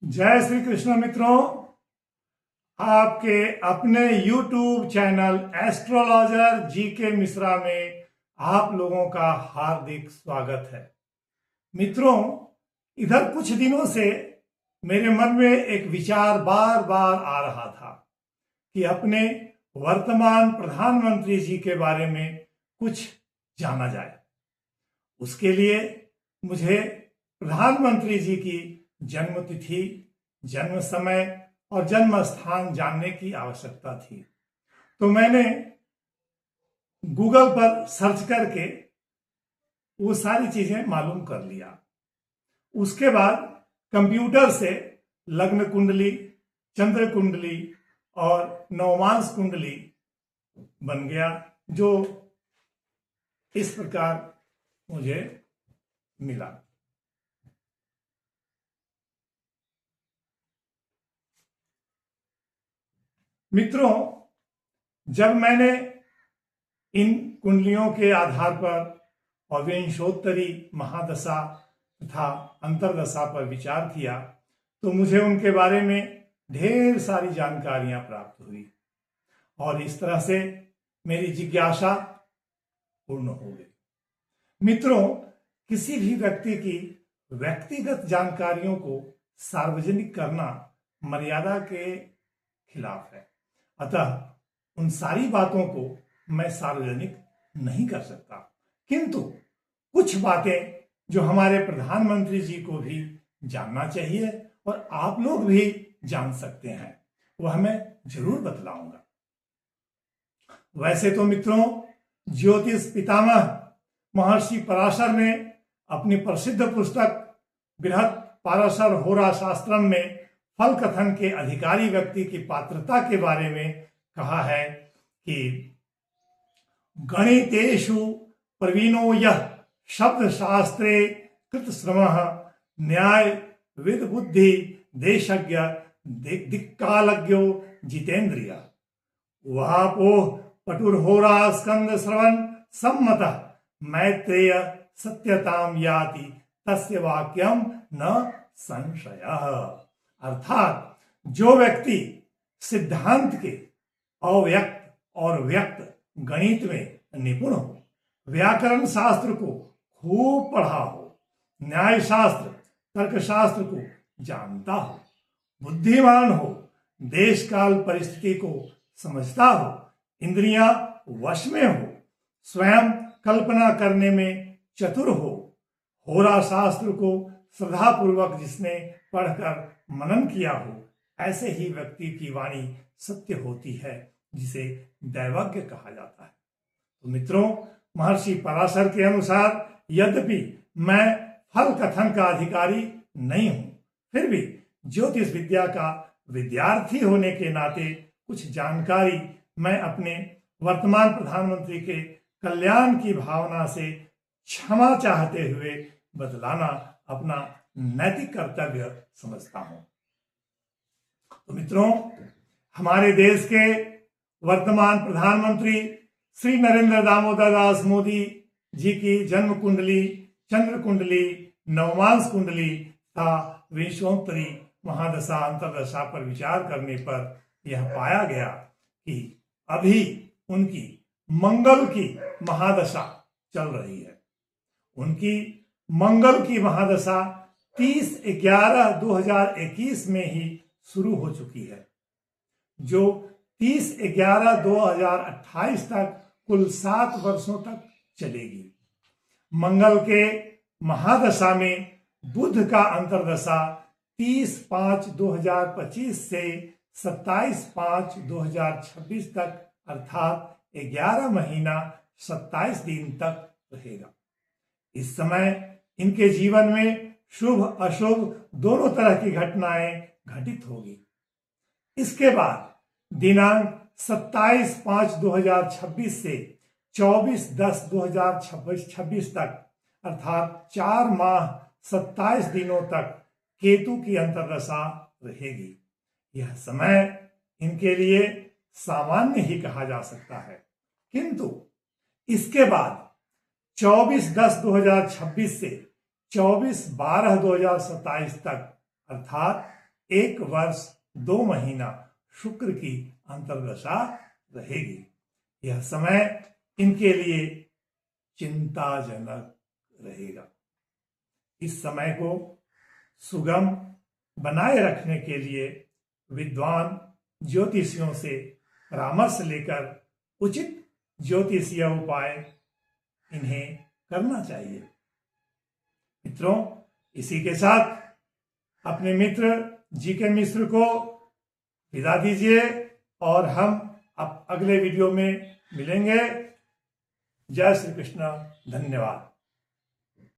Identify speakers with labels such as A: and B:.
A: जय श्री कृष्ण मित्रों, आपके अपने YouTube channel astrologer GK Mishra में आप लोगों का हार्दिक स्वागत है। मित्रों, इधर कुछ दिनों से मेरे मन में एक विचार बार बार आ रहा था कि अपने वर्तमान प्रधानमंत्री जी के बारे में कुछ जाना जाए। उसके लिए मुझे प्रधानमंत्री जी की जन्म तिथि, जन्म समय और जन्म स्थान जानने की आवश्यकता थी। तो मैंने गूगल पर सर्च करके वो सारी चीजें मालूम कर लिया। उसके बाद कंप्यूटर से लग्न कुंडली, चंद्र कुंडली और नवमांश कुंडली बन गया, जो इस प्रकार मुझे मिला। मित्रों, जब मैंने इन कुंडलियों के आधार पर अविंशोत्तरी महादशा तथा अंतरदशा पर विचार किया तो मुझे उनके बारे में ढेर सारी जानकारियां प्राप्त हुई और इस तरह से मेरी जिज्ञासा पूर्ण हो गई। मित्रों, किसी भी व्यक्ति की व्यक्तिगत जानकारियों को सार्वजनिक करना मर्यादा के खिलाफ है। अतः उन सारी बातों को मैं सार्वजनिक नहीं कर सकता, किंतु कुछ बातें जो हमारे प्रधानमंत्री जी को भी जानना चाहिए और आप लोग भी जान सकते हैं, वह मैं जरूर बतलाऊंगा। वैसे तो मित्रों, ज्योतिष पितामह महर्षि पराशर ने अपनी प्रसिद्ध पुस्तक बृहत् पाराशर होरा शास्त्रम में फल कथन के अधिकारी व्यक्ति की पात्रता के बारे में कहा है कि गणितेषु प्रवीणो यः शब्द शास्त्रे कृत श्रमः न्याय विद बुद्धि देशज्ञ दिक्कालज्ञो जितेंद्रिय वहापोह पटुर्होरा स्कंद श्रवण सम्मतः मैत्रेय सत्यताम याति तस्य वाक्यम न संशयः। अर्थात जो व्यक्ति सिद्धांत के अव्यक्त और व्यक्त गणित में निपुण हो, व्याकरण शास्त्र को खूब पढ़ा हो, न्याय शास्त्र तर्क शास्त्र को जानता हो, बुद्धिमान हो, देश काल परिस्थिति को समझता हो, इंद्रियां वश में हो, स्वयं कल्पना करने में चतुर हो, होरा शास्त्र को श्रद्धापूर्वक जिसने पढ़कर मनन किया हो, ऐसे ही व्यक्ति की वाणी सत्य होती है, जिसे दैवज्ञ कहा जाता है। तो मित्रों, महर्षि पराशर के अनुसार यद्यपि मैं फल कथन का अधिकारी नहीं हूं, फिर भी ज्योतिष विद्या का विद्यार्थी होने के नाते कुछ जानकारी मैं अपने वर्तमान प्रधानमंत्री के कल्याण की भावना से क्षमा चाहते हुए बतलाना अपना नैतिक कर्तव्य समझता हूं। तो मित्रों, हमारे देश के वर्तमान प्रधानमंत्री श्री नरेंद्र दामोदर दास मोदी जी की जन्म कुंडली, चंद्र कुंडली, नवमांश कुंडली तथा विंशोत्तरी महादशा अंतरदशा पर विचार करने पर यह पाया गया कि अभी उनकी मंगल की महादशा चल रही है। उनकी मंगल की महादशा 30/11/2021 में ही शुरू हो चुकी है, जो 30/11/2028 तक कुल 7 वर्षों तक चलेगी। मंगल के महादशा में बुध का अंतरदशा 30/5/2025 से 27/5/2026 तक, अर्थात 11 महीना 27 दिन तक रहेगा। इस समय इनके जीवन में शुभ अशुभ दोनों तरह की घटनाएं घटित होगी। इसके बाद दिनांक 27/5/2026 से 24/10/2026 तक, अर्थात 4 माह 27 दिनों तक केतु की अंतरदशा रहेगी। यह समय इनके लिए सामान्य ही कहा जा सकता है, किंतु इसके बाद 24/10/2026 से 24/12/2027 तक, अर्थात 1 वर्ष 2 महीना शुक्र की अंतर्दशा रहेगी। यह समय इनके लिए चिंताजनक रहेगा। इस समय को सुगम बनाए रखने के लिए विद्वान ज्योतिषियों से परामर्श लेकर उचित ज्योतिषीय उपाय इन्हें करना चाहिए। मित्रों, इसी के साथ अपने मित्र जीके मिश्र को विदा दीजिए और हम अब अगले वीडियो में मिलेंगे। जय श्री कृष्ण, धन्यवाद।